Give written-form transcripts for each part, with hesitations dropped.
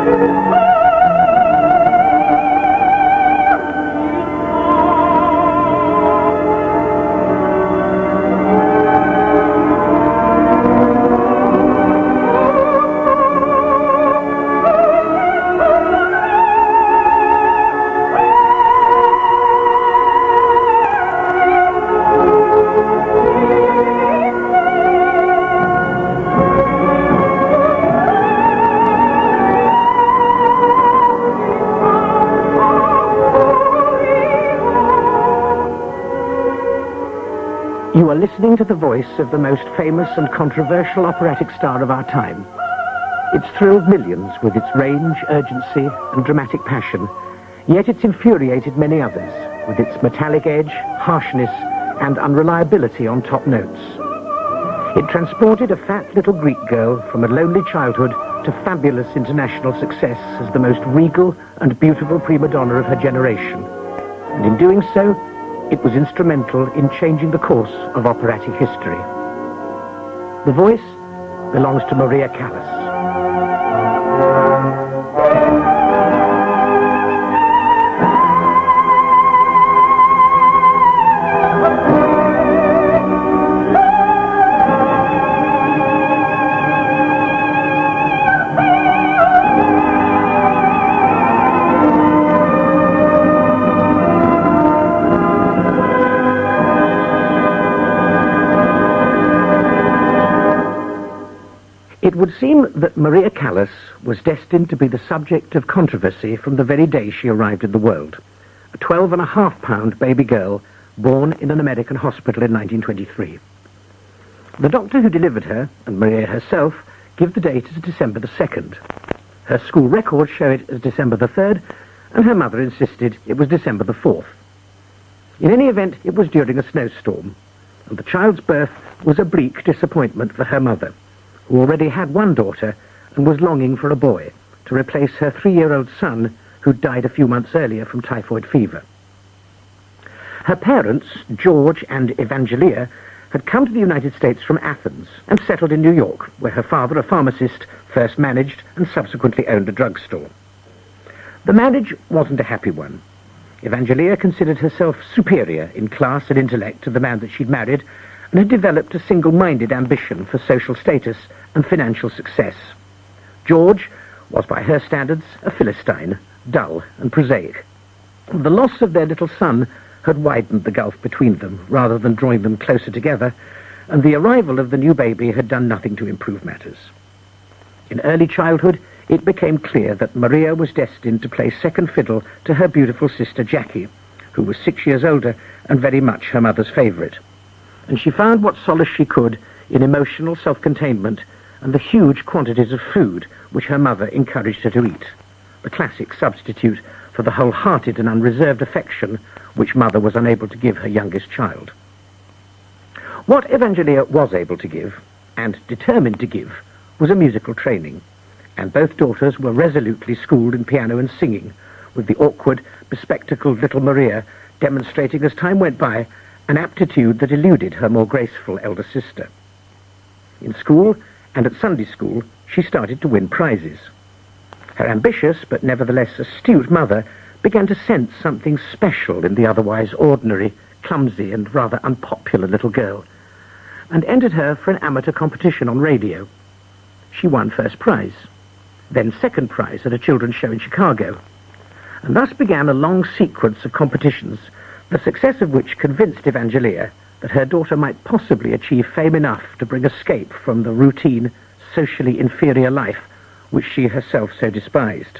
You are listening to the voice of the most famous and controversial operatic star of our time. It's thrilled millions with its range, urgency, and dramatic passion, yet it's infuriated many others with its metallic edge, harshness, and unreliability on top notes. It transported a fat little Greek girl from a lonely childhood to fabulous international success as the most regal and beautiful prima donna of her generation. And in doing so, it was instrumental in changing the course of operatic history. The voice belongs to Maria Callas. It would seem that Maria Callas was destined to be the subject of controversy from the very day she arrived in the world. A 12.5-pound baby girl born in an American hospital in 1923. The doctor who delivered her, and Maria herself, give the date as December the 2nd. Her school records show it as December the 3rd, and her mother insisted it was December the 4th. In any event, it was during a snowstorm, and the child's birth was a bleak disappointment for her mother, who already had one daughter and was longing for a boy to replace her 3-year-old son who'd died a few months earlier from typhoid fever. Her parents, George and Evangelia, had come to the United States from Athens and settled in New York, where her father, a pharmacist, first managed and subsequently owned a drugstore. The marriage wasn't a happy one. Evangelia considered herself superior in class and intellect to the man that she'd married, and had developed a single-minded ambition for social status and financial success. George was, by her standards, a Philistine, dull and prosaic. The loss of their little son had widened the gulf between them, rather than drawing them closer together, and the arrival of the new baby had done nothing to improve matters. In early childhood, it became clear that Maria was destined to play second fiddle to her beautiful sister Jackie, who was 6 years older and very much her mother's favourite. And she found what solace she could in emotional self-containment and the huge quantities of food which her mother encouraged her to eat, the classic substitute for the wholehearted and unreserved affection which mother was unable to give her youngest child. What Evangelia was able to give, and determined to give, was a musical training, and both daughters were resolutely schooled in piano and singing, with the awkward, bespectacled little Maria demonstrating as time went by an aptitude that eluded her more graceful elder sister. In school and at Sunday school, she started to win prizes. Her ambitious but nevertheless astute mother began to sense something special in the otherwise ordinary, clumsy and rather unpopular little girl, and entered her for an amateur competition on radio. She won first prize, then second prize at a children's show in Chicago, and thus began a long sequence of competitions, the success of which convinced Evangelia that her daughter might possibly achieve fame enough to bring escape from the routine, socially inferior life which she herself so despised.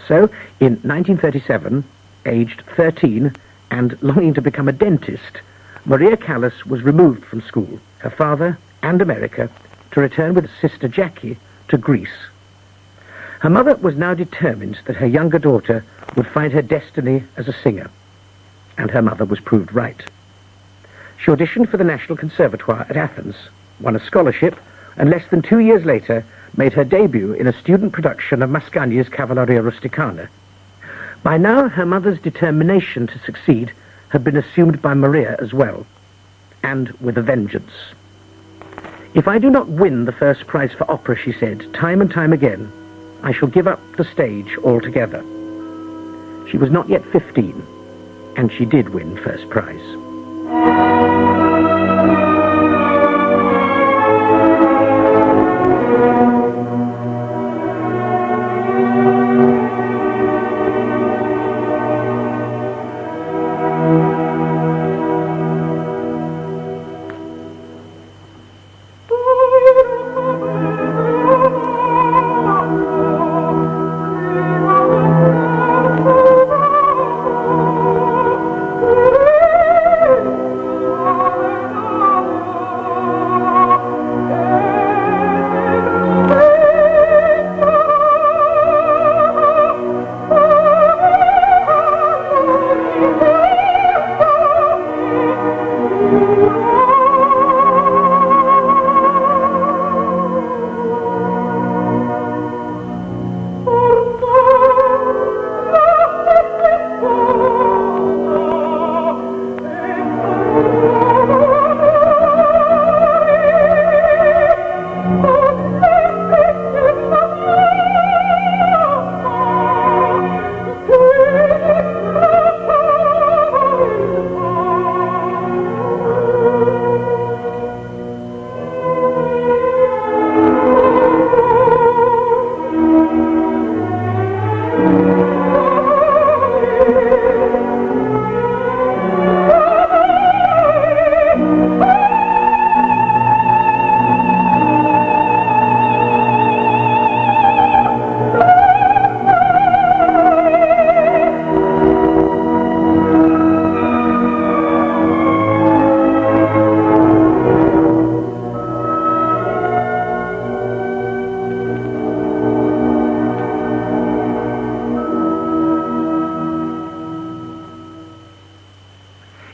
So, in 1937, aged 13 and longing to become a dentist, Maria Callas was removed from school, her father and America, to return with sister Jackie to Greece. Her mother was now determined that her younger daughter would find her destiny as a singer, and her mother was proved right. She auditioned for the National Conservatoire at Athens, won a scholarship, and less than 2 years later made her debut in a student production of Mascagni's Cavalleria Rusticana. By now, her mother's determination to succeed had been assumed by Maria as well, and with a vengeance. "If I do not win the first prize for opera," she said, time and time again, I shall give up the stage altogether." She was not yet 15, and she did win first prize.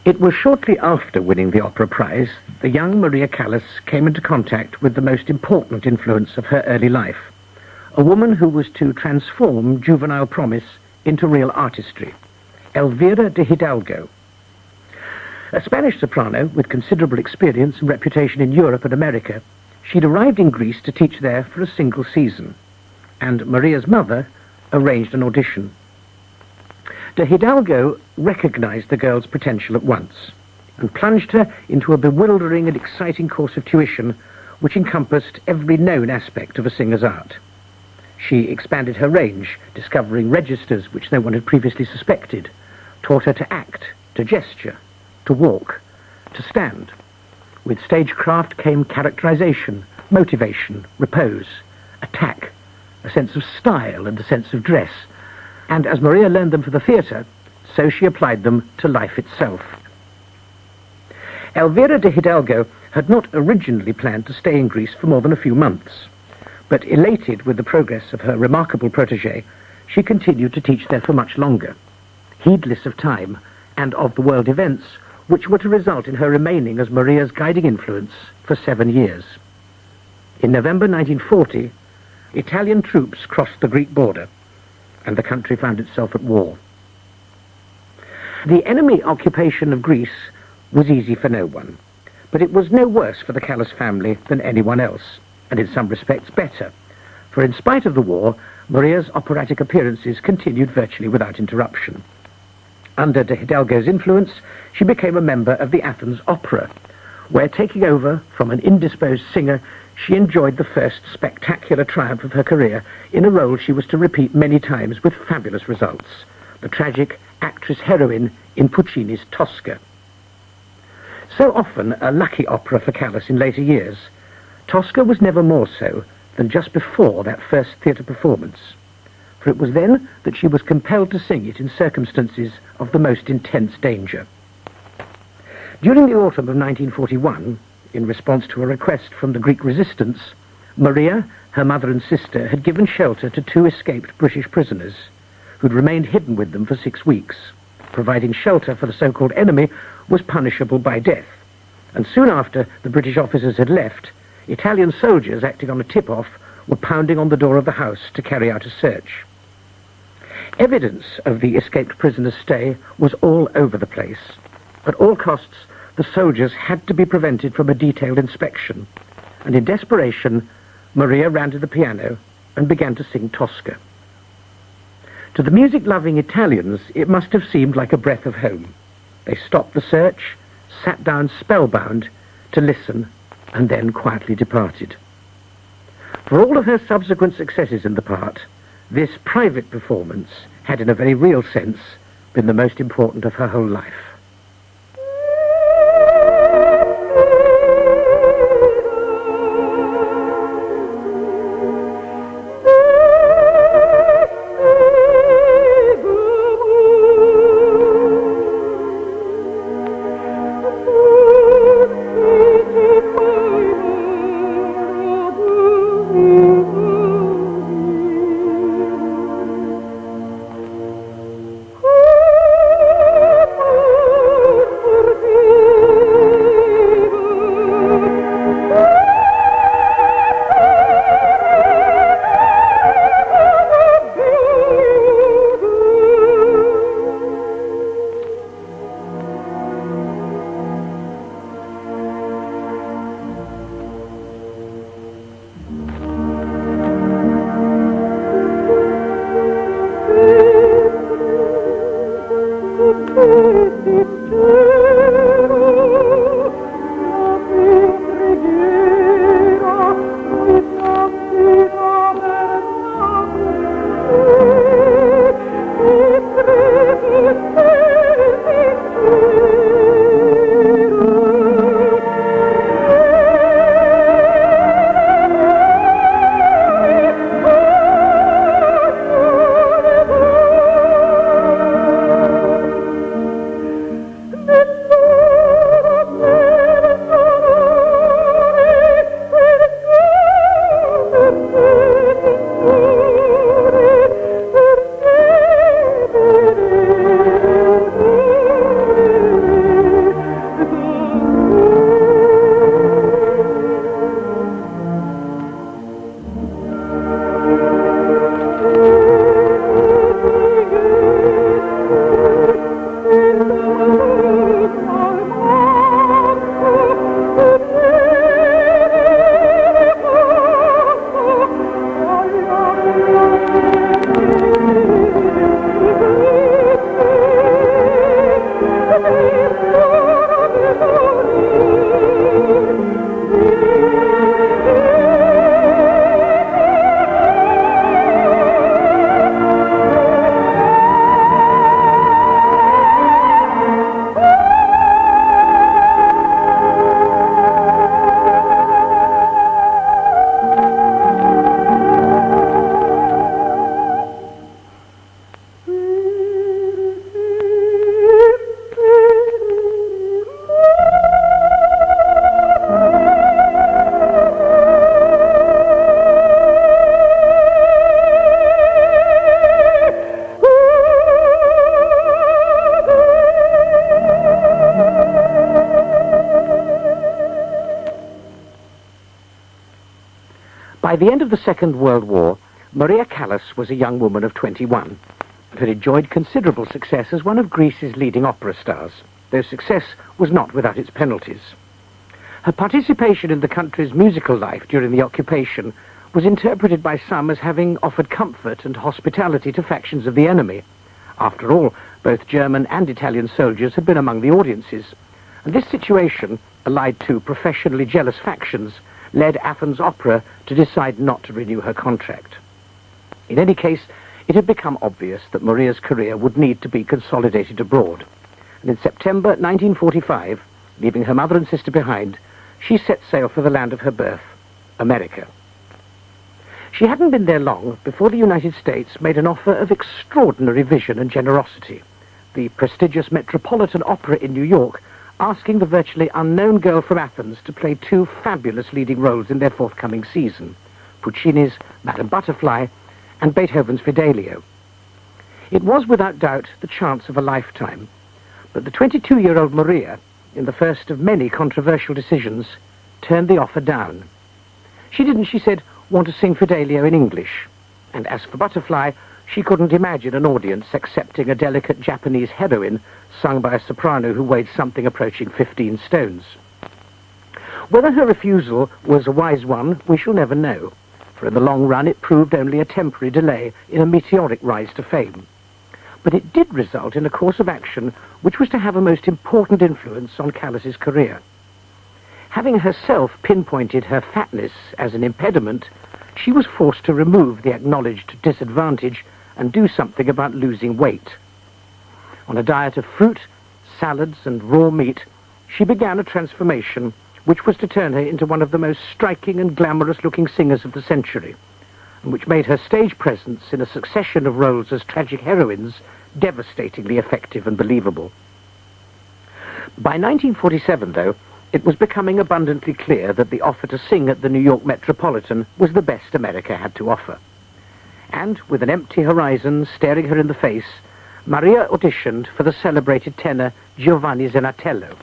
It was shortly after winning the opera prize the young Maria Callas came into contact with the most important influence of her early life, a woman who was to transform juvenile promise into real artistry, Elvira de Hidalgo. A Spanish soprano with considerable experience and reputation in Europe and America, she'd arrived in Greece to teach there for a single season, and Maria's mother arranged an audition. De Hidalgo recognized the girl's potential at once and plunged her into a bewildering and exciting course of tuition which encompassed every known aspect of a singer's art. She expanded her range, discovering registers which no one had previously suspected, taught her to act, to gesture, to walk, to stand. With stagecraft came characterization, motivation, repose, attack, a sense of style and a sense of dress, and as Maria learned them for the theatre, so she applied them to life itself. Elvira de Hidalgo had not originally planned to stay in Greece for more than a few months, but elated with the progress of her remarkable protégé, she continued to teach there for much longer, heedless of time and of the world events which were to result in her remaining as Maria's guiding influence for 7 years. In November 1940, Italian troops crossed the Greek border, and the country found itself at war. The enemy occupation of Greece was easy for no one, but it was no worse for the Callas family than anyone else, and in some respects better, for in spite of the war, Maria's operatic appearances continued virtually without interruption. Under de Hidalgo's influence, she became a member of the Athens Opera, where, taking over from an indisposed singer, she enjoyed the first spectacular triumph of her career in a role she was to repeat many times with fabulous results, the tragic actress-heroine in Puccini's Tosca. So often a lucky opera for Callas in later years, Tosca was never more so than just before that first theatre performance, for it was then that she was compelled to sing it in circumstances of the most intense danger. During the autumn of 1941, in response to a request from the Greek resistance, Maria, her mother and sister had given shelter to 2 escaped British prisoners who'd remained hidden with them for 6 weeks. Providing shelter for the so-called enemy was punishable by death, and soon after the British officers had left, Italian soldiers acting on a tip-off were pounding on the door of the house to carry out a search. Evidence of the escaped prisoners' stay was all over the place. At all costs, the soldiers had to be prevented from a detailed inspection, and in desperation, Maria ran to the piano and began to sing Tosca. To the music-loving Italians, it must have seemed like a breath of home. They stopped the search, sat down spellbound to listen, and then quietly departed. For all of her subsequent successes in the part, this private performance had, in a very real sense, been the most important of her whole life. By the end of the Second World War, Maria Callas was a young woman of 21 and had enjoyed considerable success as one of Greece's leading opera stars, though success was not without its penalties. Her participation in the country's musical life during the occupation was interpreted by some as having offered comfort and hospitality to factions of the enemy. After all, both German and Italian soldiers had been among the audiences, and this situation, allied to professionally jealous factions, led Athens Opera to decide not to renew her contract. In any case, it had become obvious that Maria's career would need to be consolidated abroad, and in September 1945, leaving her mother and sister behind, she set sail for the land of her birth, America. She hadn't been there long before the United States made an offer of extraordinary vision and generosity. The prestigious Metropolitan Opera in New York asking the virtually unknown girl from Athens to play two fabulous leading roles in their forthcoming season, Puccini's Madame Butterfly and Beethoven's Fidelio. It was without doubt the chance of a lifetime, but the 22-year-old Maria, in the first of many controversial decisions, turned the offer down. She didn't, she said, want to sing Fidelio in English, and as for Butterfly, she couldn't imagine an audience accepting a delicate Japanese heroine sung by a soprano who weighed something approaching 15 stones. Whether her refusal was a wise one, we shall never know, for in the long run it proved only a temporary delay in a meteoric rise to fame. But it did result in a course of action which was to have a most important influence on Callas's career. Having herself pinpointed her fatness as an impediment, she was forced to remove the acknowledged disadvantage and do something about losing weight. On a diet of fruit, salads, and raw meat, she began a transformation which was to turn her into one of the most striking and glamorous-looking singers of the century, and which made her stage presence in a succession of roles as tragic heroines devastatingly effective and believable. By 1947, though, it was becoming abundantly clear that the offer to sing at the New York Metropolitan was the best America had to offer. And, with an empty horizon staring her in the face, Maria auditioned for the celebrated tenor Giovanni Zenatello,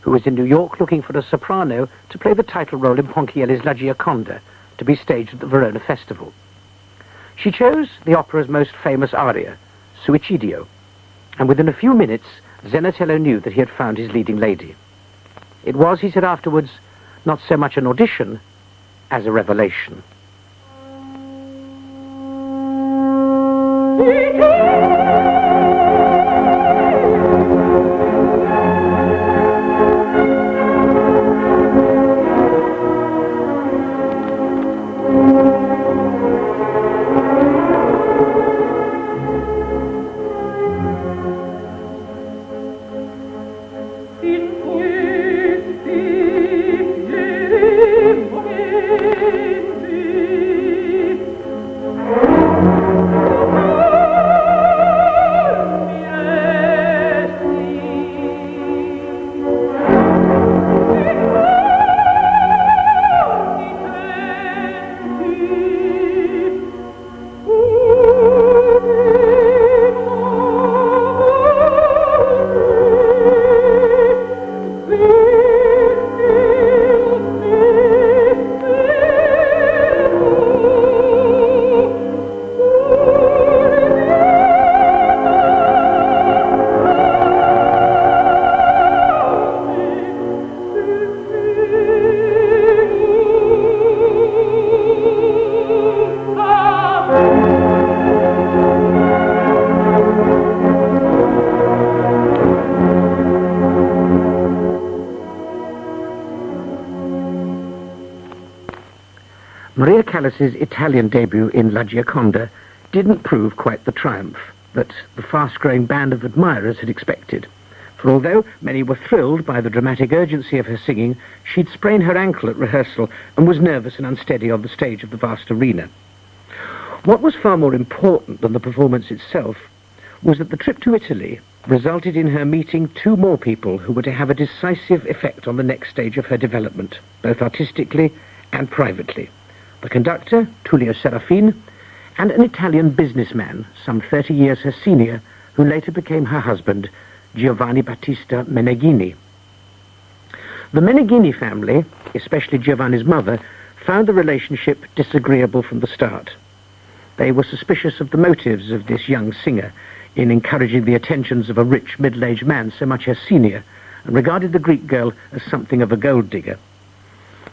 who was in New York looking for a soprano to play the title role in Ponchielli's La Gioconda, to be staged at the Verona Festival. She chose the opera's most famous aria, Suicidio, and within a few minutes, Zenatello knew that he had found his leading lady. It was, he said afterwards, not so much an audition as a revelation. Maria Callas's Italian debut in La Gioconda didn't prove quite the triumph that the fast-growing band of admirers had expected. For although many were thrilled by the dramatic urgency of her singing, she'd sprained her ankle at rehearsal and was nervous and unsteady on the stage of the vast arena. What was far more important than the performance itself was that the trip to Italy resulted in her meeting two more people who were to have a decisive effect on the next stage of her development, both artistically and privately. The conductor, Tullio Serafin, and an Italian businessman, some 30 years her senior, who later became her husband, Giovanni Battista Meneghini. The Meneghini family, especially Giovanni's mother, found the relationship disagreeable from the start. They were suspicious of the motives of this young singer in encouraging the attentions of a rich middle-aged man so much her senior, and regarded the Greek girl as something of a gold digger.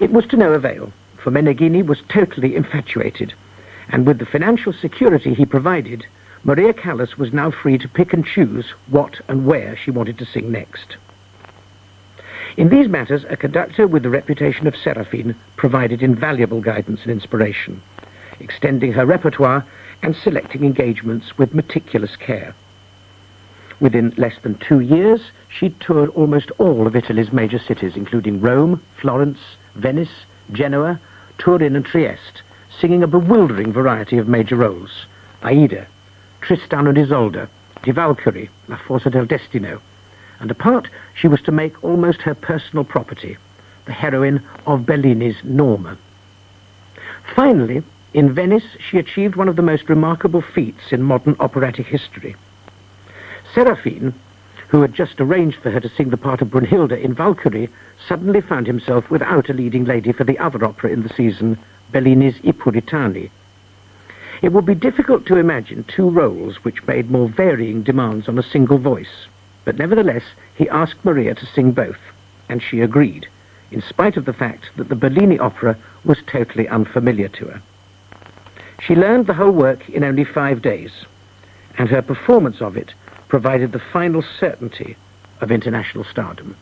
It was to no avail, for Meneghini was totally infatuated, and with the financial security he provided, Maria Callas was now free to pick and choose what and where she wanted to sing next. In these matters, a conductor with the reputation of Serafin provided invaluable guidance and inspiration, extending her repertoire and selecting engagements with meticulous care. Within less than 2 years, she'd toured almost all of Italy's major cities, including Rome, Florence, Venice, Genoa, Turin and Trieste, singing a bewildering variety of major roles: Aida, Tristan and Isolde, Di Valkyrie, La Forza del Destino, and a part she was to make almost her personal property, the heroine of Bellini's Norma. Finally, in Venice, she achieved one of the most remarkable feats in modern operatic history. Serafin, who had just arranged for her to sing the part of Brunhilde in Valkyrie, suddenly found himself without a leading lady for the other opera in the season, Bellini's I Puritani. It would be difficult to imagine two roles which made more varying demands on a single voice, but nevertheless he asked Maria to sing both, and she agreed, in spite of the fact that the Bellini opera was totally unfamiliar to her. She learned the whole work in only 5 days, and her performance of it provided the final certainty of international stardom.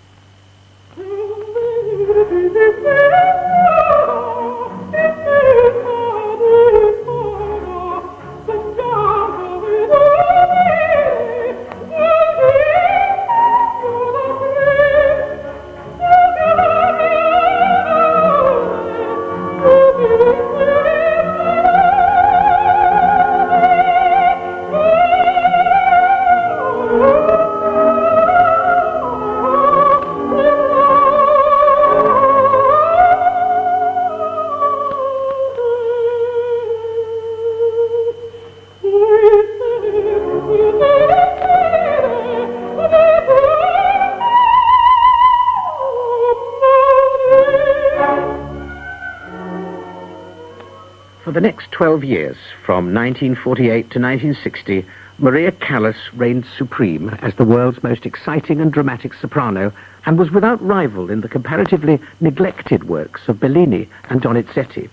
For the next 12 years, from 1948 to 1960, Maria Callas reigned supreme as the world's most exciting and dramatic soprano, and was without rival in the comparatively neglected works of Bellini and Donizetti,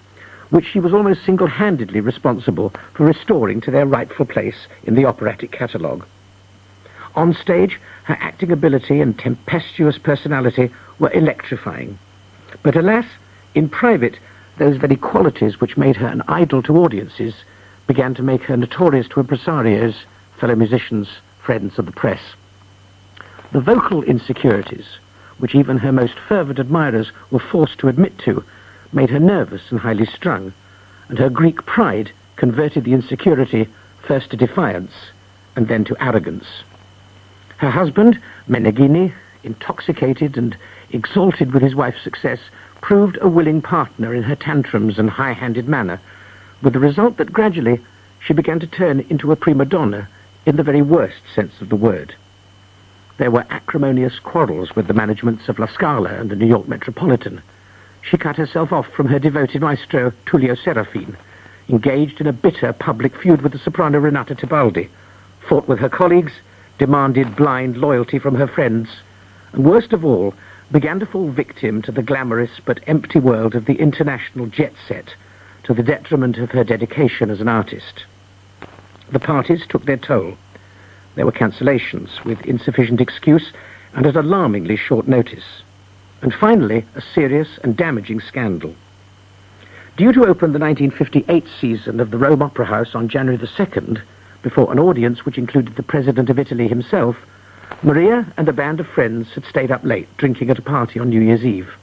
which she was almost single-handedly responsible for restoring to their rightful place in the operatic catalogue. On stage, her acting ability and tempestuous personality were electrifying. But alas, in private, those very qualities which made her an idol to audiences began to make her notorious to impresarios, fellow musicians, friends of the press. The vocal insecurities, which even her most fervent admirers were forced to admit to, made her nervous and highly strung, and her Greek pride converted the insecurity first to defiance and then to arrogance. Her husband, Meneghini, intoxicated and exalted with his wife's success, proved a willing partner in her tantrums and high-handed manner, with the result that gradually she began to turn into a prima donna in the very worst sense of the word. There were acrimonious quarrels with the managements of La Scala and the New York Metropolitan. She cut herself off from her devoted maestro, Tullio Serafin, engaged in a bitter public feud with the soprano Renata Tebaldi, fought with her colleagues, demanded blind loyalty from her friends, and worst of all, began to fall victim to the glamorous but empty world of the international jet set, to the detriment of her dedication as an artist. The parties took their toll. There were cancellations with insufficient excuse and at alarmingly short notice. And finally, a serious and damaging scandal. Due to open the 1958 season of the Rome Opera House on January the 2nd, before an audience which included the President of Italy himself, Maria and a band of friends had stayed up late drinking at a party on New Year's Eve,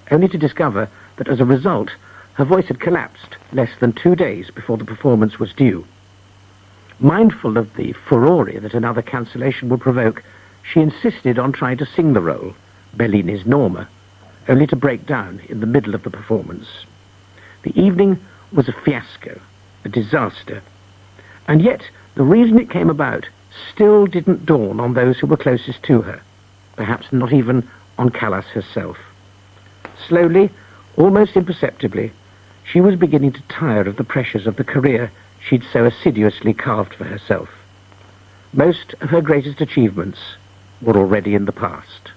only to discover that as a result, her voice had collapsed less than 2 days before the performance was due. Mindful of the furore that another cancellation would provoke, she insisted on trying to sing the role, Bellini's Norma, only to break down in the middle of the performance. The evening was a fiasco, a disaster, and yet the reason it came about still didn't dawn on those who were closest to her, perhaps not even on Callas herself. Slowly, almost imperceptibly, she was beginning to tire of the pressures of the career she'd so assiduously carved for herself. Most of her greatest achievements were already in the past.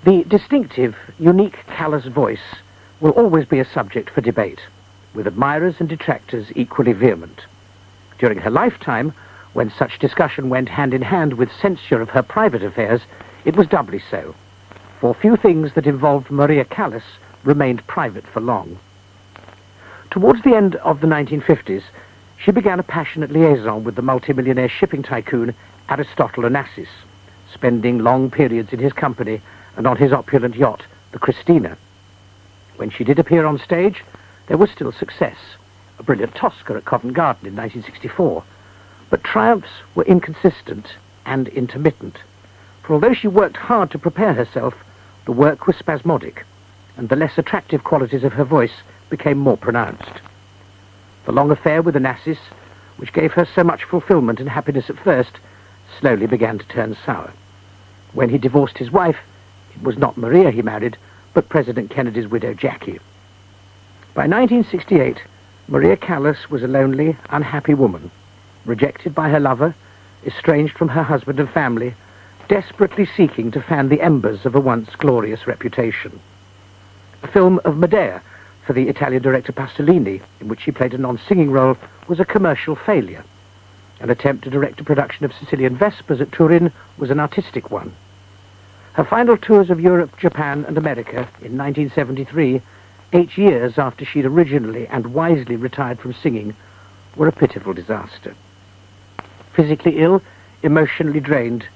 The distinctive, unique Callas voice will always be a subject for debate, with admirers and detractors equally vehement. During her lifetime, when such discussion went hand in hand with censure of her private affairs, it was doubly so, for few things that involved Maria Callas remained private for long. Towards the end of the 1950s, she began a passionate liaison with the multimillionaire shipping tycoon Aristotle Onassis, spending long periods in his company and on his opulent yacht, the Christina. When she did appear on stage, there was still success, a brilliant Tosca at Covent Garden in 1964, but triumphs were inconsistent and intermittent, for although she worked hard to prepare herself, the work was spasmodic, and the less attractive qualities of her voice became more pronounced. The long affair with Onassis, which gave her so much fulfillment and happiness at first, slowly began to turn sour. When he divorced his wife, it was not Maria he married, but President Kennedy's widow Jackie. By 1968, Maria Callas was a lonely, unhappy woman, rejected by her lover, estranged from her husband and family, desperately seeking to fan the embers of a once glorious reputation. A film of Medea for the Italian director Pasolini, in which she played a non-singing role, was a commercial failure. An attempt to direct a production of Sicilian Vespers at Turin was an artistic one. Her final tours of Europe, Japan, and America in 1973, 8 years after she'd originally and wisely retired from singing, were a pitiful disaster. Physically ill, emotionally drained,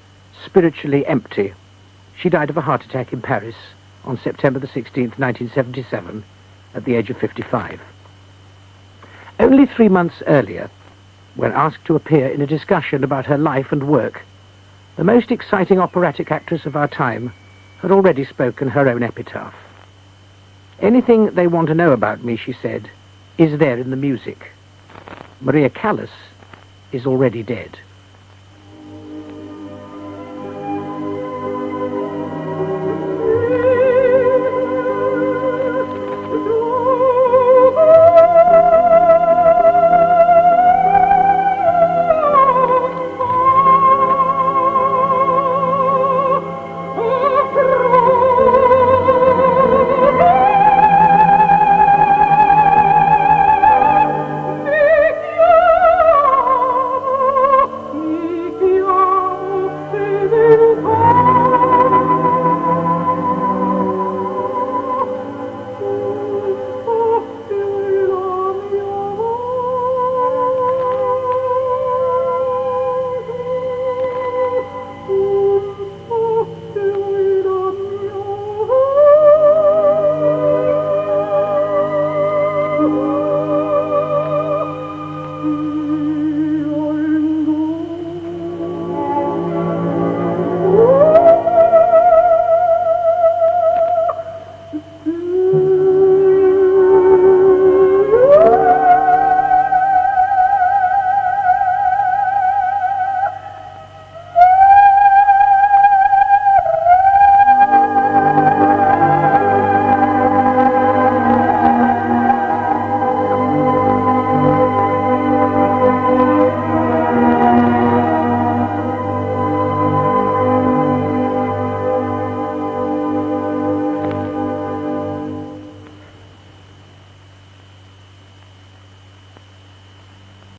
spiritually empty, she died of a heart attack in Paris on September the 16th, 1977, at the age of 55. Only 3 months earlier, when asked to appear in a discussion about her life and work, the most exciting operatic actress of our time had already spoken her own epitaph. "Anything they want to know about me," she said, "is there in the music. Maria Callas is already dead."